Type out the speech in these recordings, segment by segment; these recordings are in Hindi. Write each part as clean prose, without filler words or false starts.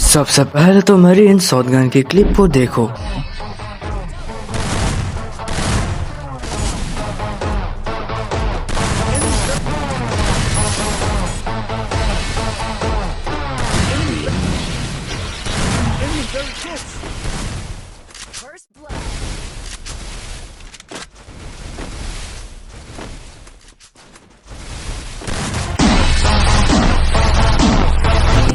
सबसे पहले तो मेरी इन शॉटगन की क्लिप को देखो।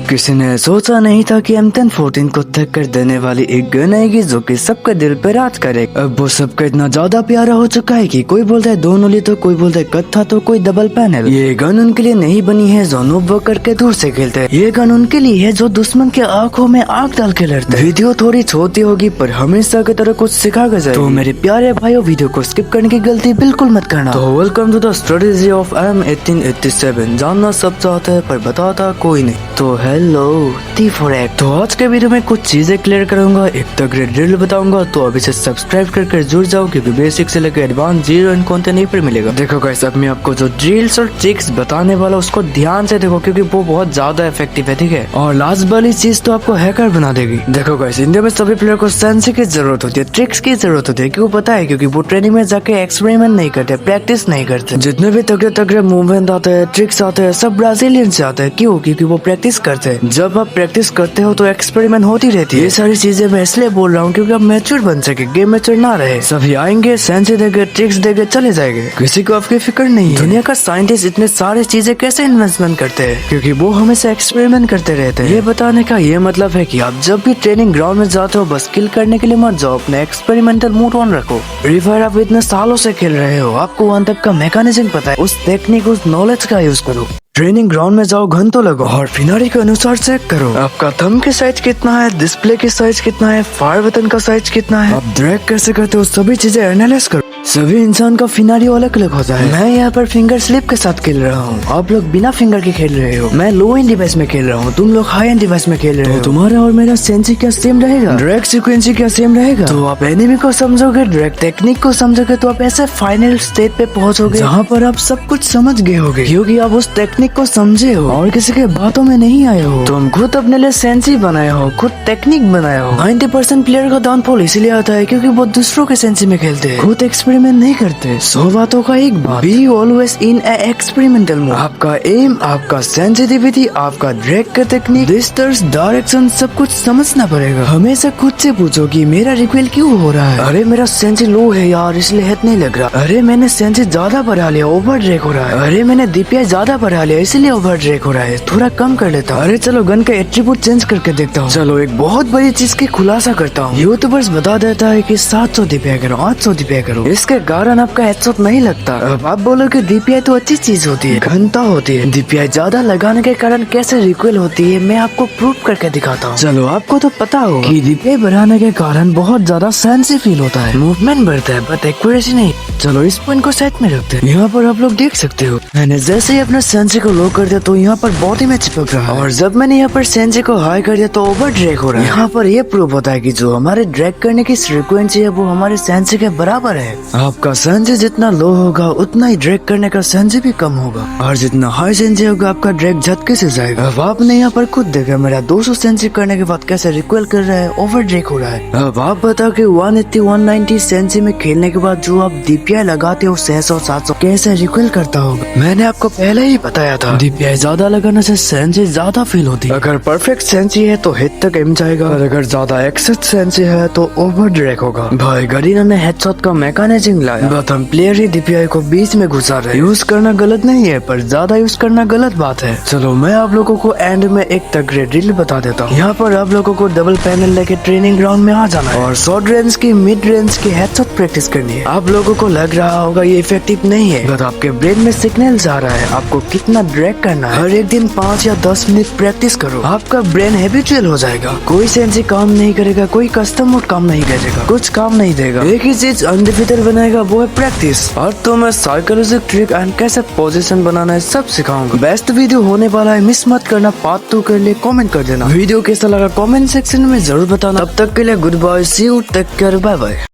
किसी ने सोचा नहीं था कि M1014 को टक्कर देने वाली एक गन आएगी जो कि सबका दिल पे राज करे। अब वो सबका इतना ज्यादा प्यारा हो चुका है कि कोई बोलता है दो नली तो कोई बोलता है कत्था तो कोई डबल पैनल। ये गन उनके लिए नहीं बनी है जो नूब करके दूर से खेलते हैं, ये गन उनके लिए है जो दुश्मन के आंखों में आंख डाल के लड़ते हैं। वीडियो थोड़ी छोटी होगी पर हमेशा की तरह कुछ सिखा कर जाएगी। तो मेरे प्यारे भाइयों, वीडियो को स्किप करने की गलती बिल्कुल मत करना। तो welcome to the strategy of M1887। जानना सब चाहते हैं पर बताता कोई नहीं। तो हेलो T4X। तो आज के वीडियो में कुछ चीजें क्लियर करूंगा, एक तगड़े ड्रिल बताऊंगा। तो अभी से सब्सक्राइब कर जुड़ जाओ क्योंकि बेसिक से लेकर एडवांस जीरो इन कंटेंट नहीं पर मिलेगा। देखो गाइस, अब मैं आपको जो ड्रिल्स और ट्रिक्स बताने वाला उसको ध्यान से देखो क्योंकि वो बहुत ज्यादा इफेक्टिव है, ठीक है। और लास्ट वाली चीज तो आपको हैकर बना देगी। देखो गाइस, इंडिया में सभी प्लेयर को सेंसी की जरूरत होती है, ट्रिक्स की जरूरत होती है। क्यों पता है? क्योंकि वो ट्रेनिंग में जाके एक्सपेरिमेंट नहीं करते, प्रैक्टिस नहीं करते। जितने भी तगड़े तगड़े मूवमेंट आते हैं, ट्रिक्स आते हैं, सब ब्राजीलियन से आते हैं। क्यों? क्योंकि वो प्रैक्टिस करते हैं। जब आप प्रैक्टिस करते हो तो एक्सपेरिमेंट होती रहती है। ये सारी चीजें मैं इसलिए बोल रहा हूँ क्योंकि आप मैच्योर बन सके, गेम मैच्योर ना रहे। सभी आएंगे, सेंसी देंगे, ट्रिक्स देंगे, चले जाएंगे, किसी को आपकी फिक्र नहीं है। दुनिया का साइंटिस्ट इतने सारे चीजें कैसे इन्वेस्टमेंट करते हैं? क्योंकि वो हमेशा एक्सपेरिमेंट करते रहते हैं। ये बताने का ये मतलब है कि आप जब भी ट्रेनिंग ग्राउंड में जाते हो बस किल करने के लिए मत जाओ, अपने एक्सपेरिमेंटल मूड ऑन रखो। फ्री फायर आप इतने सालों से खेल रहे हो, आपको वन तक का मैकेनिज्म पता है, उस टेक्निक उस नॉलेज का यूज करो। ट्रेनिंग ग्राउंड में जाओ, घन तो लगो और फिनारी के अनुसार चेक करो आपका थंब की साइज कितना है, डिस्प्ले की साइज कितना है, फायर बटन का साइज कितना है, आप ड्रैग कैसे करते हो, सभी चीजें एनालाइज करो। सभी इंसान का फिनारी अलग अलग होता है। मैं यहाँ पर फिंगर स्लिप के साथ खेल रहा हूँ, आप लोग बिना फिंगर के खेल रहे हो। मैं लो एंड डिवाइस में खेल रहा हूँ, तुम लोग हाई एंड डिवाइस में खेल रहे हो। तुम्हारा और मेरा सेंसी क्या सेम रहेगा? ड्रैग सीक्वेंसी क्या सेम रहेगा? तो आप एनिमी को समझोगे, ड्रैग टेक्निक को समझोगे तो आप ऐसे फाइनल स्टेज पे पहुँचोगे जहाँ पर आप सब कुछ समझ गए होगे क्योंकि आप उस टेक्निक को समझे हो और किसी के बातों में नहीं आए हो। तुम खुद अपने लिए सेंसी बनाए हो, खुद टेक्निक बनाए हो। 90% प्लेयर का डाउनफॉल इसलिए आता है क्योंकि वो दूसरों के सेंसी में खेलते हैं, खुद एक्सपेरिमेंट नहीं करते। 100 बातों का एक बात, be always in A experimental mode. आपका एम, आपका सेंसिटिविटी, आपका ड्रैग का टेक्निक, डिस्टेंस, डायरेक्शन सब कुछ समझना पड़ेगा। हमेशा खुद से पूछो कि मेरा रिकॉइल क्यों हो रहा है? अरे मेरा सेंसी लो है यार इसलिए हिट नहीं लग रहा। अरे मैंने सेंसी ज्यादा बढ़ा लिया, ओवर ड्रैग हो रहा है। अरे मैंने DPI ज्यादा बढ़ा लिया इसलिए ओवर ड्रैग हो रहा है, थोड़ा कम कर लेता हूँ। अरे चलो गन का एट्रीब्यूट चेंज करके देखता हूँ। चलो एक बहुत बड़ी चीज की खुलासा करता हूँ। यूट्यूबर्स बता देता है कि 700 DPI करो, 800 DPI करो, इसके कारण आपका हेडशॉट नहीं लगता। अब आप बोलो कि DPI तो अच्छी चीज होती है, घनता होती है। DPI ज्यादा लगाने के कारण कैसे रिकॉइल होती है मैं आपको प्रूव करके दिखाता हूँ। चलो आपको तो पता हो कि DPI बढ़ाने के कारण बहुत ज्यादा सेंसी फील होता है, मूवमेंट बढ़ता है बट एक्यूरेसी नहीं। चलो इस पॉइंट को साइड में रखते हैं। यहाँ पर आप लोग देख सकते हो मैंने जैसे ही अपने सेंसी को लो कर दिया तो यहाँ पर बॉडी में चिपक रहा है और जब मैंने यहाँ पर सेंसी को हाई कर दिया तो ओवर ड्रैग हो रहा है। यहाँ पर ये प्रूव होता है कि जो हमारे ड्रैग करने की फ्रीक्वेंसी है वो हमारे सेंसी के बराबर है। आपका सेंसी जितना लो होगा उतना ही ड्रैग करने का सेंसी भी कम होगा और जितना हाई सेंसी होगा आपका ड्रैग झटके से जाएगा। अब आपने यहाँ पर खुद देखा मेरा 200 सेंसी करने के बाद कैसे रिकॉइल कर रहा है, ओवर ड्रैग हो रहा है। अब आप बताओ कि 180 190 सेंसी में खेलने के बाद जो आप DPI लगाते हो 600 700 कैसे रिकॉइल करता होगा? मैंने आपको पहले ही बताया था DPI ज्यादा लगाने से सेंसी ज्यादा फील होती है। अगर परफेक्ट सेंसी है तो हिट तक एम जाएगा और अगर ज्यादा एक्सेस सेंसी है तो ओवर ड्रैग होगा। भाई गरीना ने हेडशॉट का मैकेनिज्म लाया बट हम प्लेयर ही DPI को बीच में घुसा रहे। यूज करना गलत नहीं है पर ज्यादा यूज करना गलत बात है। चलो मैं आप लोगों को एंड में एक तगड़े ड्रिल बता देता हूँ। यहाँ पर आप लोगों को डबल पैनल लेके ट्रेनिंग ग्राउंड में आ जाना है और शॉर्ट रेंज की मिड रेंज की हेडशॉट प्रैक्टिस करनी है। आप लोगों को लग रहा होगा ये इफेक्टिव नहीं है बट आपके ब्रेन में सिग्नल जा रहा है आपको कितना ड्रैग करना है। हर एक दिन 5 या 10 मिनट प्रैक्टिस करो, आपका ब्रेन हैबिचुअल हो जाएगा। कोई सेंसी काम नहीं करेगा, कोई कस्टम मोड काम नहीं करेगा, कुछ काम नहीं देगा। एक ही चीज अनडिफिटेड बनाएगा वो है प्रैक्टिस। और तो मैं साइकोलॉजिक ट्रिक एंड कैसे पोजीशन बनाना है सब सिखाऊंगा। बेस्ट वीडियो होने वाला है, मिस मत करना। पार्ट 2 के लिए कमेंट कर देना। वीडियो कैसा लगा कमेंट सेक्शन में जरूर बताना। तब तक के लिए goodbye, see you, take care, bye bye.